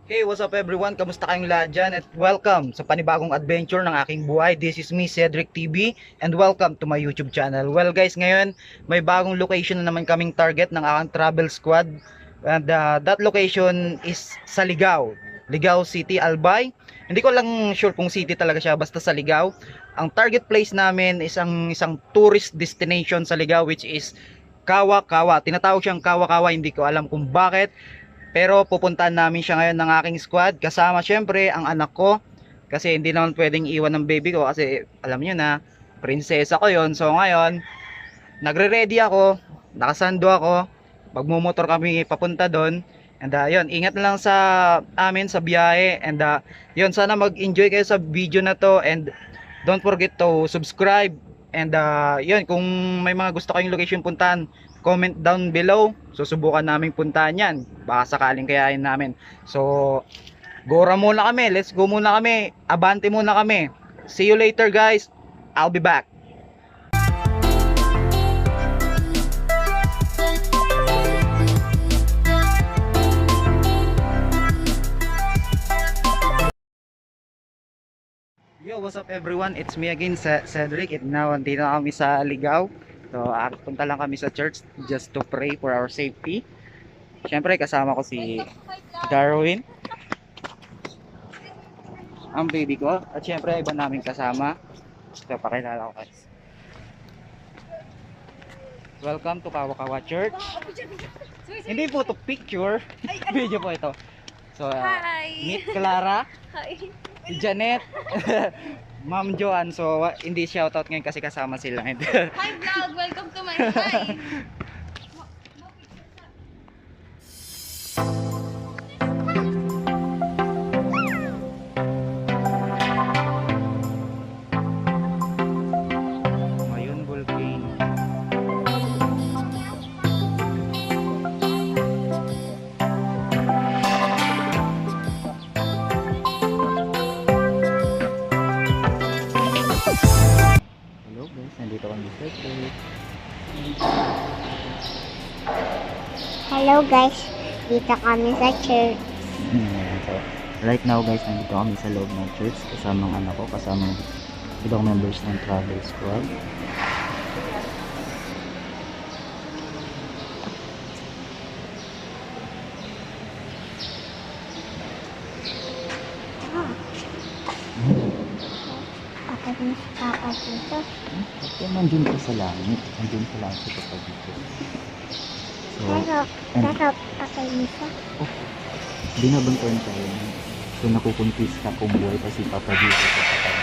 Hey, what's up everyone? Kamusta kayong lahat dyan? At welcome sa panibagong adventure ng aking buhay. This is me, Cedric TV, and welcome to my YouTube channel. Well guys, ngayon may bagong location na naman kaming target ng aking travel squad. And that location is sa Ligao City, Albay. Hindi ko lang sure kung city talaga siya, basta sa Ligao. Ang target place namin is isang tourist destination sa Ligao, which is Kawa-Kawa. Tinatawag siyang Kawa-Kawa, hindi ko alam kung bakit. Pero pupuntahan namin siya ngayon ng aking squad. Kasama syempre ang anak ko. Kasi hindi naman pwedeng iwan ng baby ko. Kasi alam niyo na, prinsesa ko yon. So ngayon, nagre-ready ako. Nakasando ako. Magmumotor kami papunta doon. And yun, ingat na lang sa amin sa biyahe. And yun, sana mag-enjoy kayo sa video na to. And don't forget to subscribe. And yun, kung may mga gusto kayong location puntahan, comment down below. Susubukan namin puntahan yan. Baka sakaling kayain namin. So, gora muna kami. Let's go muna kami. Abante muna kami. See you later guys. I'll be back. Yo, what's up everyone? It's me again, Cedric. And now, andito na kami sa Ligao. So, punta lang kami sa church just to pray for our safety. Siyempre, kasama ko si Darwin, ang baby ko. At siyempre, iba namin kasama. So, pakilala ko guys. Welcome to Kawa-Kawa Church. Hindi po to picture. Video po ito. So, meet Clara. Hi. Si Janet. Ma'am Joanne. So, hindi shoutout ngayon kasi kasama sila. Hi vlog, welcome to my life. Ngayon, volcano. Hello guys, nandito kami sa church. Hello guys, dito kami sa church. So, right now guys, nandito kami sa loob ng church kasama ang anak ko, kasama ibang members ng travel squad. Patay na si Papa dito. Kaya nandun ko sa langit. Nandun sa langit si Papa dito. So, Pero patay na siya. binabantayan tayo. So, nakukumpista kung buhay pa si Papa dito sa patay.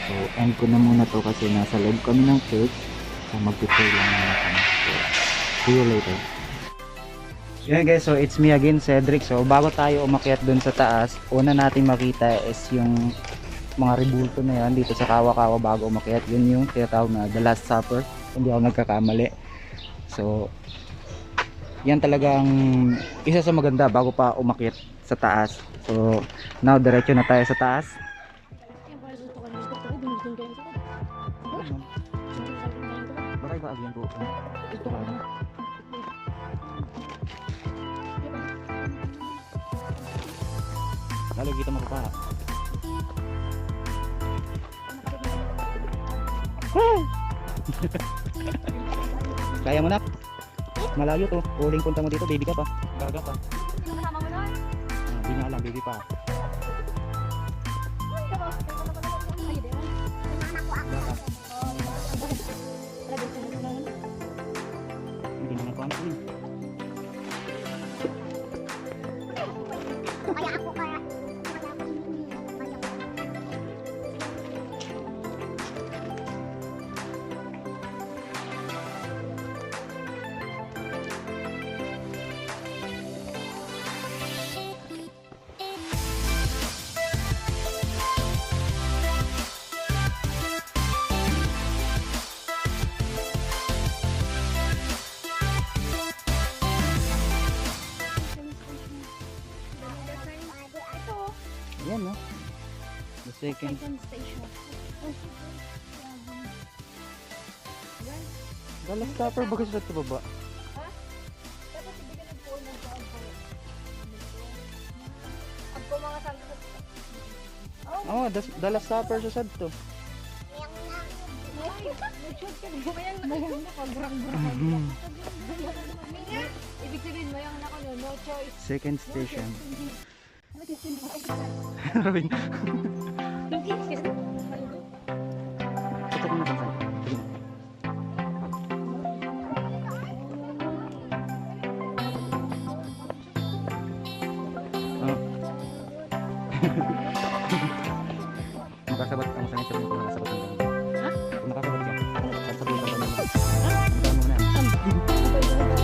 So, end ko na muna to kasi nasa loob kami ng church. So, mag-pray lang naman kami. So, see you later. Yun guys, so it's me again, Cedric. So, bago tayo umakyat dun sa taas, una natin makita is yung mga rebulto na yan dito sa Kawa-Kawa bago umakyat. Yun yung tinatawag na The Last Supper, hindi ako nagkakamali. So yan talagang isa sa maganda bago pa umakyat sa taas. So now diretso na tayo sa taas. Bakit ba agyan ko? Ito ka na. Lalo kita mo pa. Kaya mo na. Malayo to. Uling punta mo dito, baby ka pa. Gaga pa. Hindi nga lang, baby pa. Hindi naman pa ano yun. Kaya ako kaya. Ayan, no? The second. Second station. Dallas stopper ba kasi sa baba? Dapat ibigay ng phone ng phone ko. Ang po mga salsa. Oh, Dallas stopper sa sad to. Mayang na kagrang-grang. Ibig sabihin, mayang na ko no choice. Second station. Robin. Tutok mo na sa. Sige na. Oh. Makasabat ang sanay sa mga nakasabat ng ganun. Ha? Kung makasabat ka, sasabihin ka ba naman? Ano mo na? Tara na.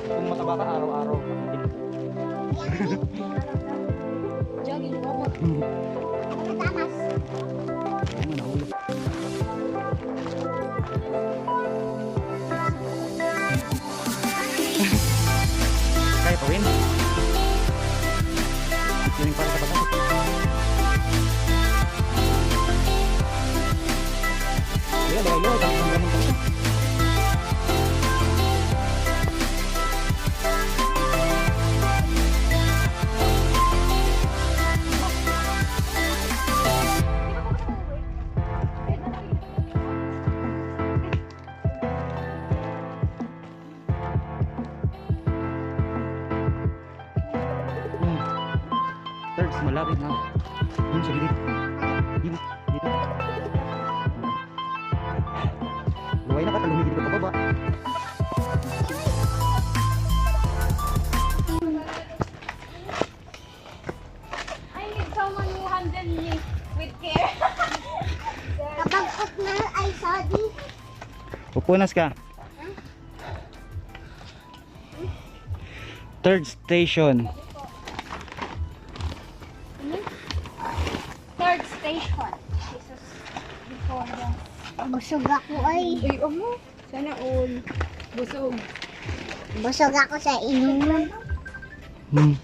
Kung mataba ka araw-araw, Jogging mo. Tamas. ano na ulo. Kaya pa win. Feeling para sa batas. Iya, dahil yun, tapos ang gamon ko. Thirds, malapit na. Yun sa gilid. Dito, dito. Luway na ka, talumigil ka pa baba. I need someone who handle me with care. Kapag put na ay sorry. Pupunas ka. Third station. Third station. Jesus. Before the... Busog ako ay. Uy, mo. Sana all. Busog. Busog ako sa inuman. Hmm.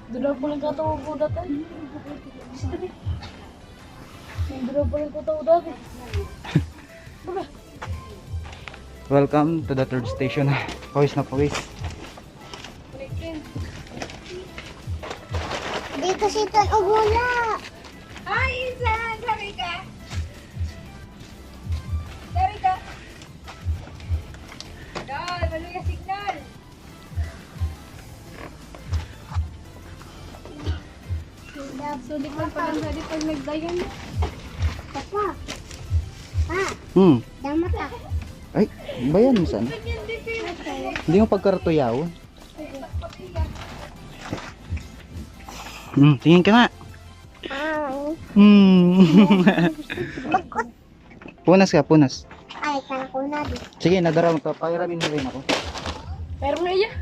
Dula pa lang katawa ko dati. Dula pa lang katawa dati. Welcome to the third station. Pawis na pawis. Di kasi ito wala. Hi, Insan! Sorry ka? Sorry ka? Dahil, mali ka signal. Sulit lang pa lang dali pag nagdayan. Papa. Pa, Hmm. damat ako. Ay, bayan mo saan? Hindi mo pagkaratuyaw. Hmm, tingin ka nga. Ay. Hmm. Punas ka, punas. Ay, kana ko na di. Sige, nadaraw ka. Pakiramin mo rin ako. Pero mo iya.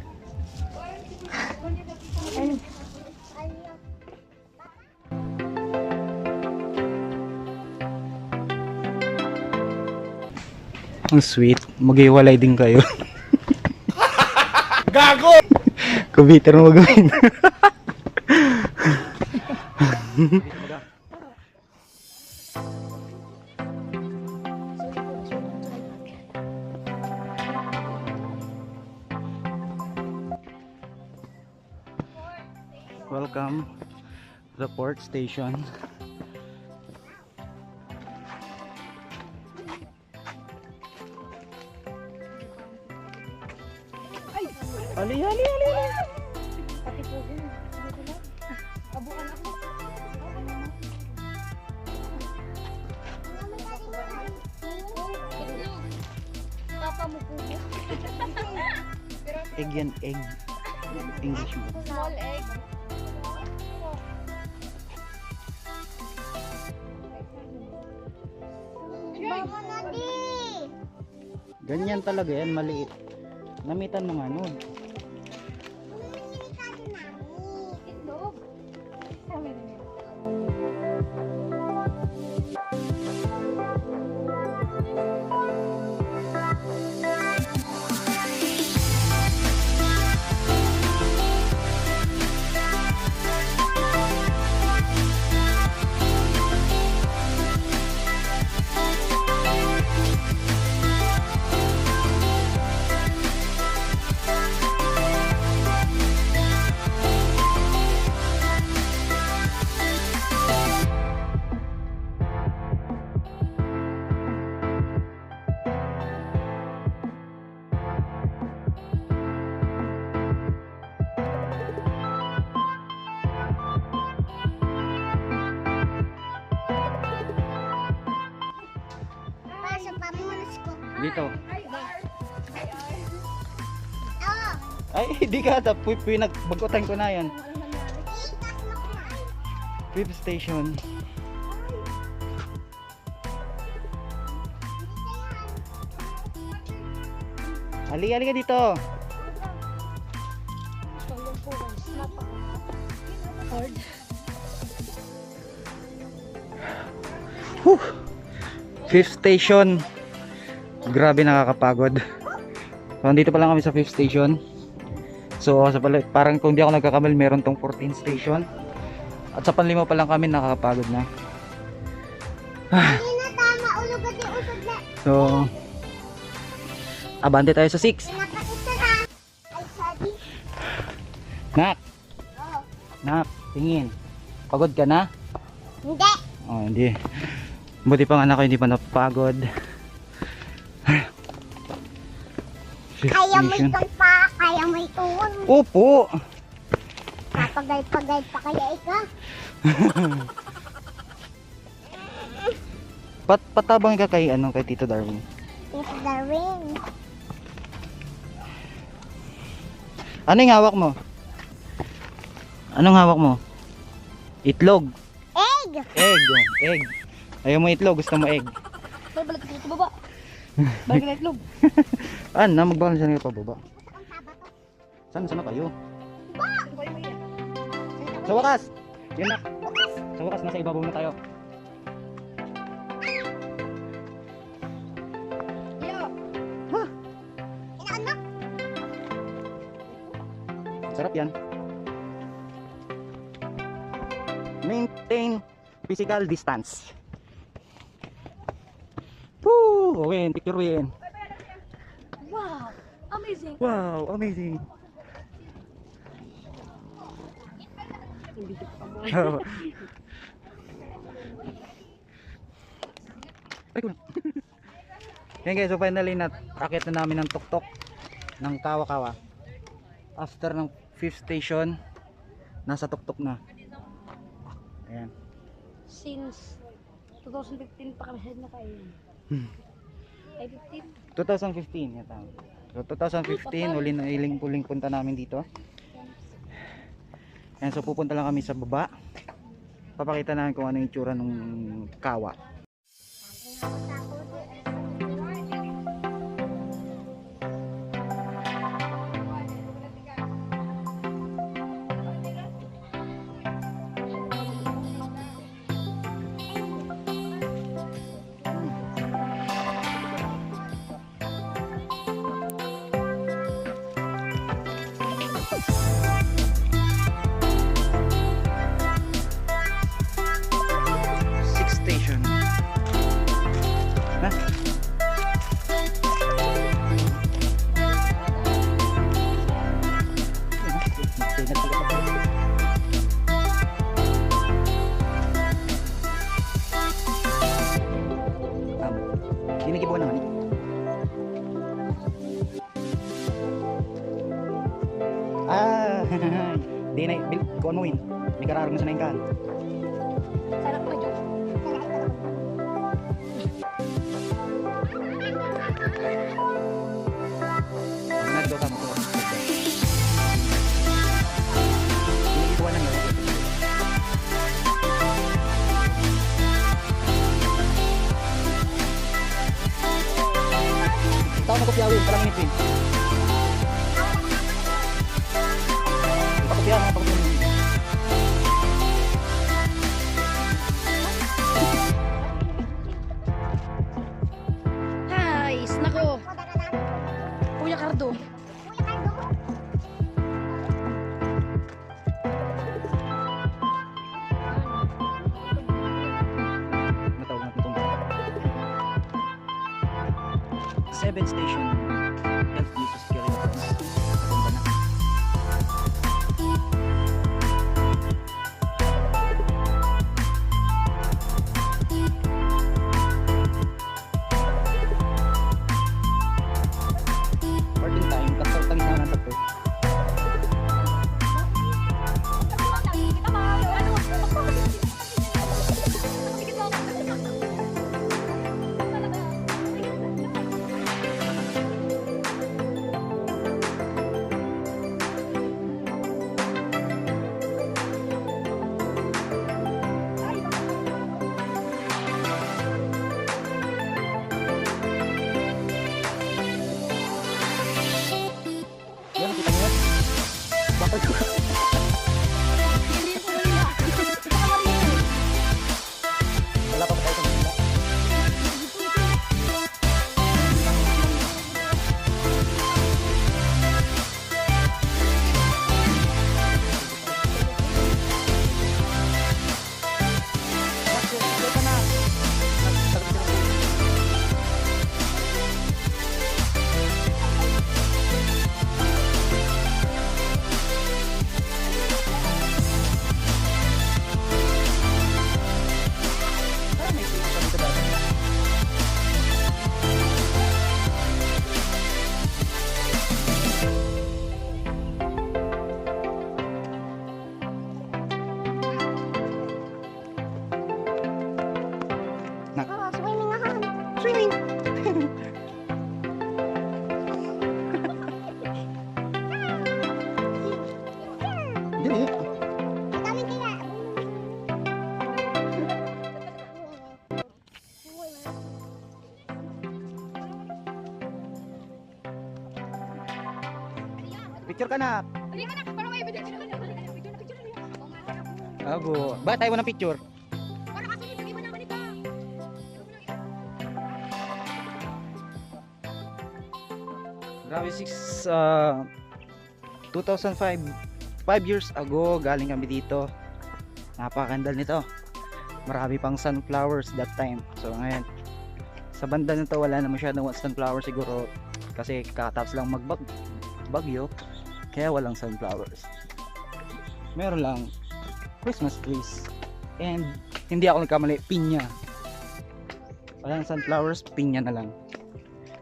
Ang sweet. Mag-iwalay din kayo. Gago! Kubiter mo gawin. Welcome to the port station. Ali, ali, ali, ali. Abukan ako. Papa mo po. Egg yan, egg. English mo. Small egg. Ganyan talaga yan, maliit. Namitan mo nga nun. Bumili ka din namin. Itlog. Sabi niya. Pasok pa munas ko. Dito. Oo. Ay, di ka ata. Pinagbagutan ko na yan. Itas mo ko na. Fifth station. Ali ka dito. Hard. Whew. Fifth station. Grabe, nakakapagod. So, nandito pa lang kami sa fifth station. So, parang kung di ako nagkakamali, meron tong 14th station. At sa panlima pa lang kami, nakakapagod na. Hindi na tama. Ulugad yung usod na. So, abante tayo sa 6. Pinapakita na. Ay, sabi. Nak, Oo. nak, tingin. Pagod ka na? Hindi. Oh, hindi. Buti pang anak ko hindi pa napagod. Fifth Kaya mo station. itong pa. Kaya mo itong. Opo. Papagay-pagay pa kaya ikaw. Patabang ka kay kay Tito Darwin. Tito Darwin. Ano yung hawak mo? Anong hawak mo? Itlog. Egg. Egg. Oh, egg. Ayaw mo itlog, gusto mo egg. Balik ka sa baba. Balik na itlog. Ano, magbakal siya pa baba. Saan na kayo? Sa wakas. Yan na. Sa wakas, nasa ibabaw na tayo. Inaanak. Sarap yan. Maintain physical distance. Woo! Win, picture win. Wow. Amazing. Wow, amazing. Ay, kulang. Yan guys, so finally akit na namin ng tuktok ng Kawa-Kawa. After ng 5th station, nasa tuktok na. Ayan. Since 2015 pa kami na kayo. Ay, 15. 2015 yan tama. So 2015 uling punta namin dito. Ayan, so pupunta lang kami sa baba. Papakita namin kung ano yung itsura ng kawa. Station. Ha? Kinikibo naman. Di na kuan mo win. Di kararong sa naingkan. Sarap pa dyan. Nagdo ka mo ko. Kinikibo na yun. Ito 7th station. Health Jesus carry the cross. Patumba na. Parting time, kasartang na ng tapo. Yan, kita niyo? Bakit? Wala pa ba tayo sa Manila? Ito na. May station dito dati. Swimming ako. Swimming! Dili. Dami kaya. Picture ka na. Hindi ka na, parang may video na. Picture na. Abo. Ba tayo mo ng picture? Parang kasi hindi mo naman ito. Grabe 2005 5 years ago galing kami dito. Napakaganda nito. Marami pang sunflowers that time. So ngayon sa banda nito wala na masyadong sunflower siguro kasi kakatapos lang magbagyo kaya walang sunflowers. Meron lang Christmas trees and hindi ako nagkamali, pinya. Walang sunflowers, pinya na lang.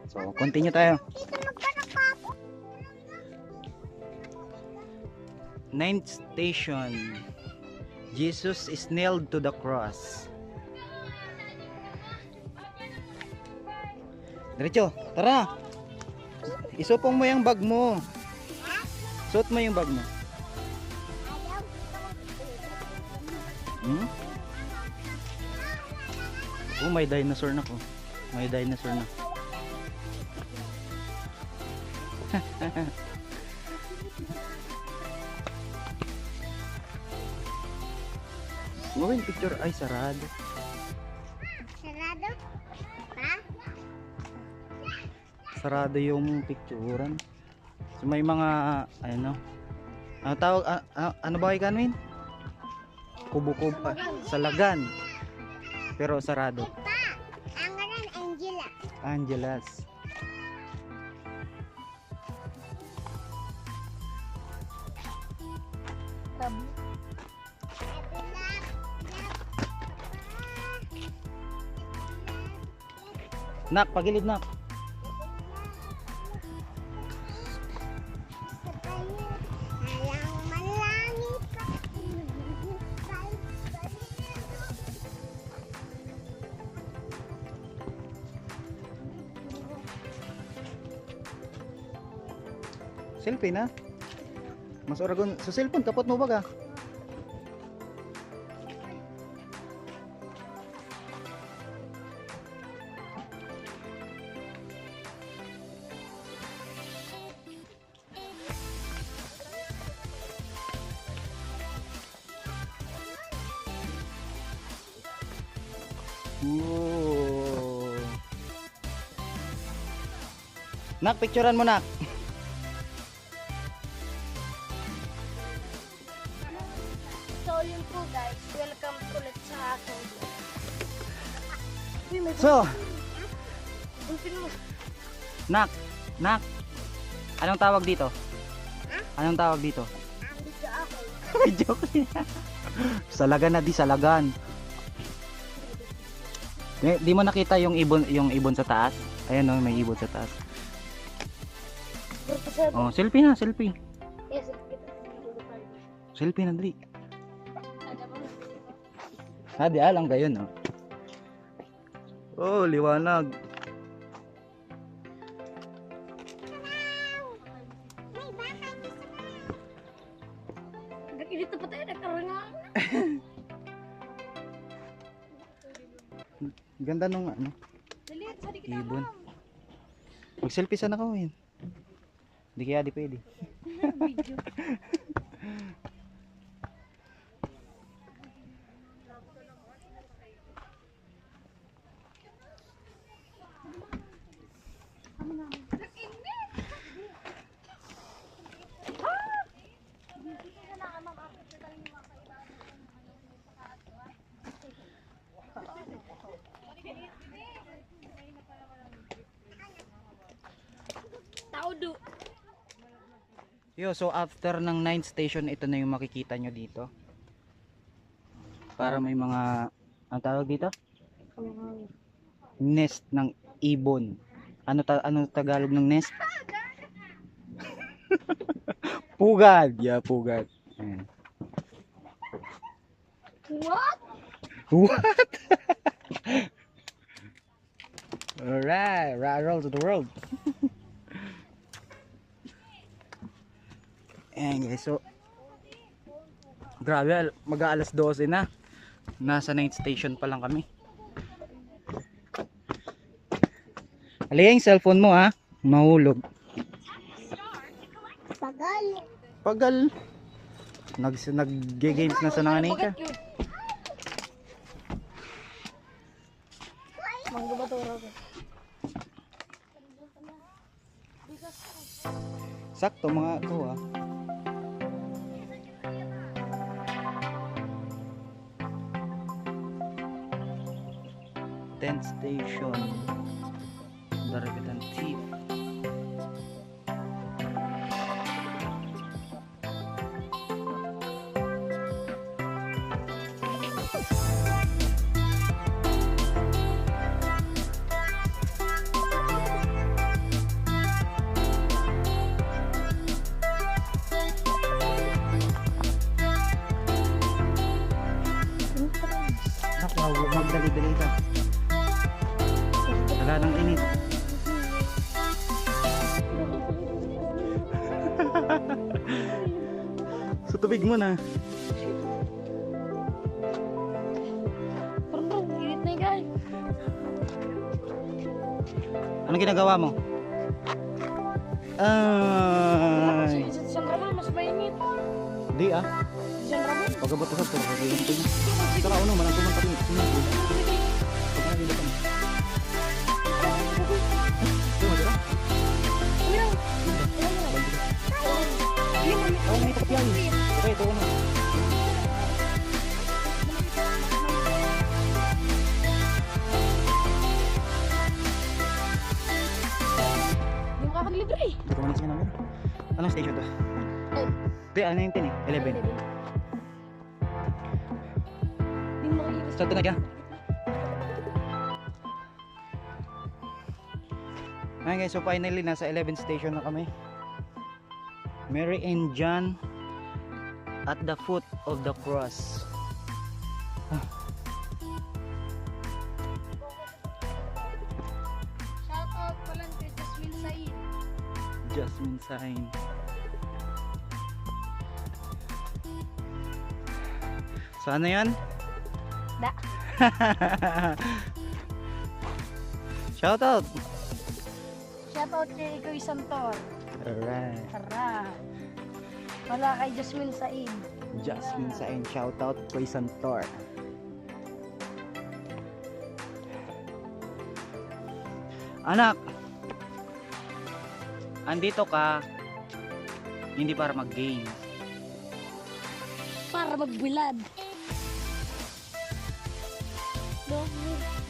So continue tayo. Ninth station. Jesus is nailed to the cross. Diretso, tara. Isupong mo yung bag mo. Suot mo yung bag mo. Hmm? Oh, may dinosaur na ko. May dinosaur na. Mawin picture ay sarado. Sarado? Ha? Sarado yung picturean. So may mga ano tawag ano ba kay Kanwin? Kubo-kubo salagan. Pero sarado. Pa! Ang ngalan, Angela. Angelas. Nak, pagilid nak. Alang malangit pa. Selfie na. Mas oragon sa cellphone kapot mo baga. Ooh. Nak, picturean mo nak. So yun po guys, welcome ulit sa akin. So, Nak, nak. Anong tawag dito? Anong tawag dito? Video ako. Joke. Salagan na di salagan. Di mo nakita yung ibon sa taas? Ayan oh, may ibon sa taas. Oh, selfie na, selfie. Yes, Selfie na dali. Di alang gayon oh. Oh, liwanag. dito pa tayo nagkarangan. Ganda nung ano, Dali, sa kita ibon. Mag-selfie sana ko yun. Di kaya di pwede. video. Taudu. So after ng 9th station, ito na yung makikita nyo dito. Para may mga, ang tawag dito? Nest ng ibon. Ano Tagalog ng nest? Pugad. Yeah, pugad. Ayan. What? What? Alright, roll to the world. Ayan guys, so grabe, mag-aalas 12 na. Nasa 9th station pa lang kami. Aliyah yung cellphone mo ha, mahulog. Tagal. Pagal. Nag-games na sa nanay ka. Mangga ba turo ko? Sakto mga ito ha. Tenth station. Darapitan Chief. Naku, magdali-dali ka. Wala nang init. Sa tubig mo na. Parang init na yung guys. Anong ginagawa mo? Ay. Sa San Ramon, mas mainit. Di ah. Sa San Ramon. Pagabot sa to, pag-iintay mo. Saka ano, manang pumunta rin. Sino ko? Pag nalilito mo. Ito mo, dira? Ako may tapyan. Okay, ito ano. Yung kakalibre eh. Dito mo na siya namin. Anong station to? Di, ano yung 10 eh? 11. Yung mga iwas. Saan ito na kaya? Ayan guys, so finally nasa 11th station na kami. Mary and John at the foot of the cross. Shout out pala kay Jasmine Said. Jasmine sign. So ano yan? Da. Shout out! Shout out kay Kuy Santor. Alright. Tara. Wala kay Jasmine Said. Jasmine sign. Shout out kay Santor. Anak! Andito ka hindi para mag-game. Para magbilad.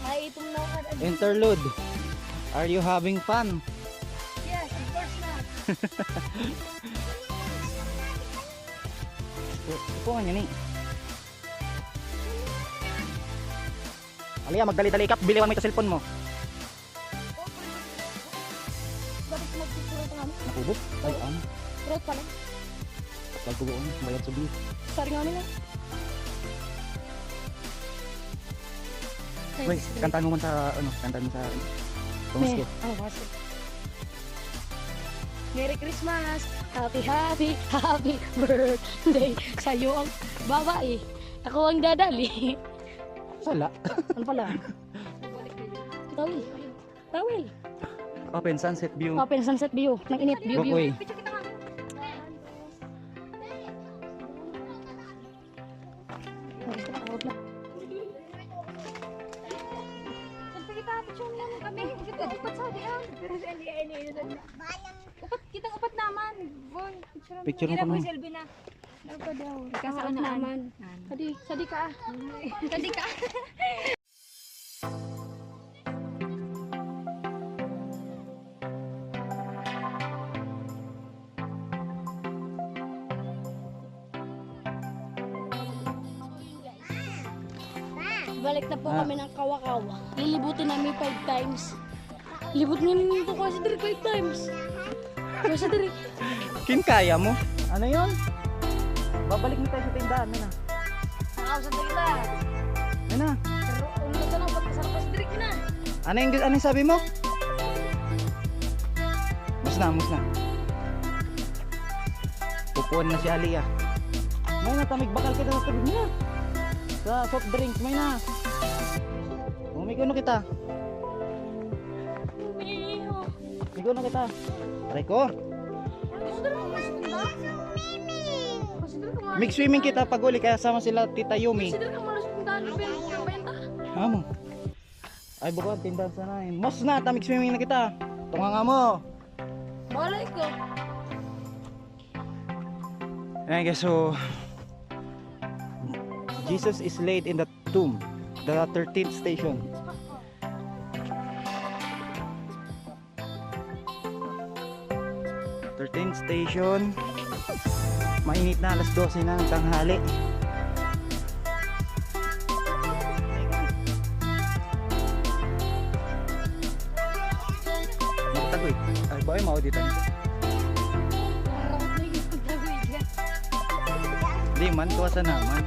Ay, itong nakan. Interlude. Are you having fun? Supungan niya ni. Aliya, magdali-dali ka. Biliwan mo ito cellphone mo. Bakit mag-picture ito namin? Nakubo? Ay, ano? Right pala. Pagkubuon, bayad sa bill. Sorry nga nila. Wait, kantaan mo man sa, ano, kantaan mo sa, pamasko. Ano ba? Merry Christmas! Happy, happy, happy birthday sa'yo ang babae. Ako ang dadali. Sala. Ano pala? Tawil. Tawil. Open sunset view. Open sunset view. Nang init view view. Bukoy. Picture kita nga. Siyempre kita, picture mo naman kami. Kita upat sa diyan. Upat, kitang upat naman. Boy, picture mo. Picture mo Kira kami. boy, selfie na. Ako daw. Kasaan naman. Sadi ka ah. Sadi ka. Balik na po kami ng Kawa-Kawa. Lilibutin namin 5 times. Libut namin ito kasi dire 5 times. Kasi dire. Kaya mo? Ano yun? Babalik na tayo sa tindahan, na. Nakausan na kita. Na. Pero ano na lang, ba't kasama kasi dire na? Ano yung sabi mo? Mus na. Pupuan na si Aliyah. May natamig bakal kita sa tubig niya. Sa soft drinks, may na. Umikuno kita. Umikuno kita. Aray ko. Mix swimming kita pag uli kaya sama sila Tita Yumi. Kasi dire ka malas puntahan ng benta. Amo. Ay bukod tindahan sana yun. Mos na, tamig swimming na kita. Tunga nga mo. Balay ko. Ayan guys, so Jesus is laid in the tomb, the 13th station. Station. Mainit na, alas 12 na ng tanghali. Magtagoy. Ay, ba ay mauditan ito? Di man, tuwasa naman.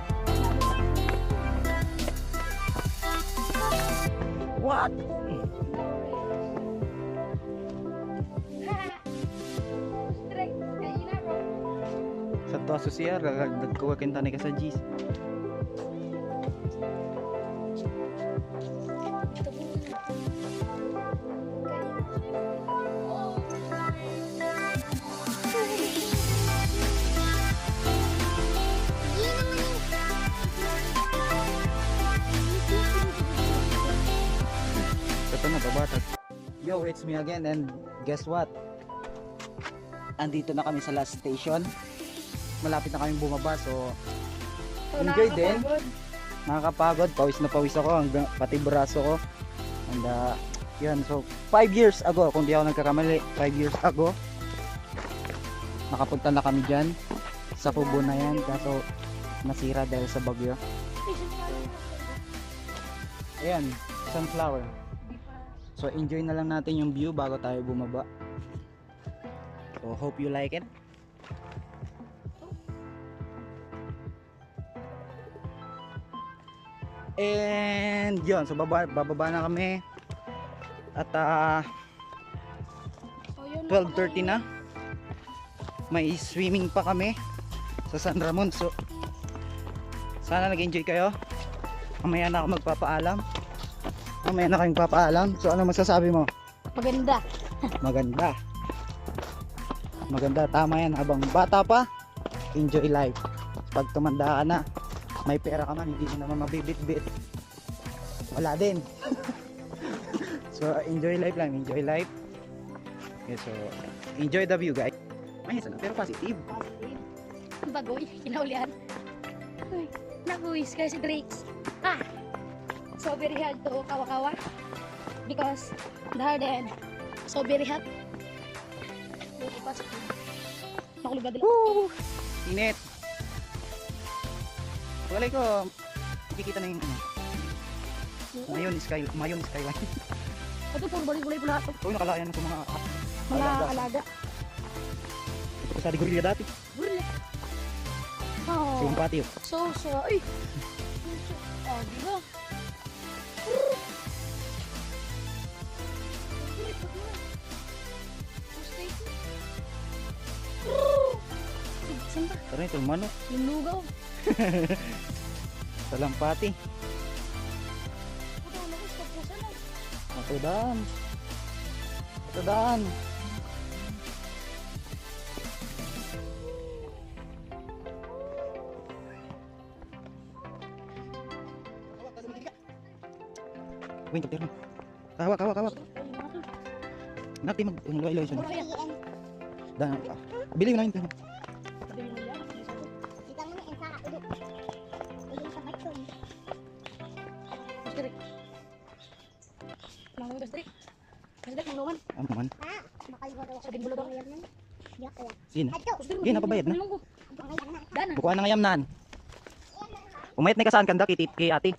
What? Sa tuwa susiyar, nagkuha kinta ni ka sa G's. Ito na, babatag. Yo, it's me again and guess what? Andito na kami sa last station. Malapit na kami bumaba, so enjoy din. Nakakapagod, pawis na pawis ako, hanggang pati braso ko. And yun, so 5 years ago, kung di ako nagkakamali, 5 years ago, nakapunta na kami dyan sa kubo na yan, kaso nasira dahil sa bagyo. Ayan, sunflower. So enjoy na lang natin yung view bago tayo bumaba. So hope you like it. And yun, so bababa na kami. At 12:30 na. May swimming pa kami sa San Ramon. So sana nag-enjoy kayo. Mamaya na ako magpapaalam. Mamaya na kayong papaalam. So ano masasabi mo? Maganda. Maganda. Maganda, tama yan. Habang bata pa, enjoy life. Pag tumanda ka na, may pera ka man, hindi mo naman mabibit-bit. Wala din. So enjoy life lang, enjoy life. Okay, so enjoy the view guys. May isa na, pero positive. Bagoy, kinaulian. Uy, nakuis kasi drinks. Ah! So very hard to kawa-kawa. Because the hard end. So very hot. pasok. Nakulog na dila. Woo! Init. Walay ko. Makikita na yung ano. Mayon skyline. Ito puro balik-bulay po lahat. Ito yung nakalayan ko mga Mga alaga. Ito ko sa di gorilla dati. Burle. Oh. Yung patio. So, ay. Oh, di ba? Saan ba? Tara ito, manok. Yung lugaw. Salampati. Ito, naku, stop po sana. Matudaan. Matudaan. Wait, kaptero. Kawak. Ay, mga to. Nati mag-loy-loy siya. Ano yan? Dan. Bili mo na yun. Sabi mo yan. Kita mo na yung saka ulit. Ulit sa baton. Pastrik. Mangang pastrik. Pastrik, mangungan. Ano man? Ah, makalimutan ako. Sabi bulo daw. Yak, yak. Sino? Ato. Sige, napabayad na. Dana. Bukuan ng ayamnan. Umayat na kasaan kanda kay ate.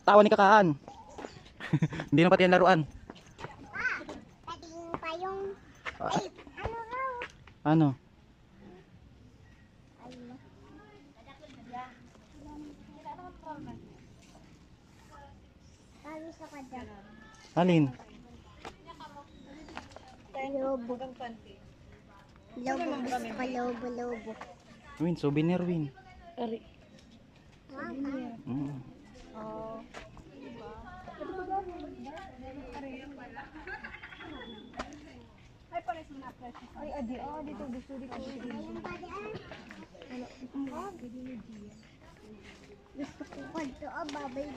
Tawa ni kakaan. Hindi na pati yung laruan. Pating pa yung... Ay, ano raw? Ano? Kami sa kada. Alin? Lobo. Lobo. Win, souvenir win. Ari. Mm. Ay, adi. Oh, dito. Gusto dito. Gusto ko ko ito. Oh, baboy.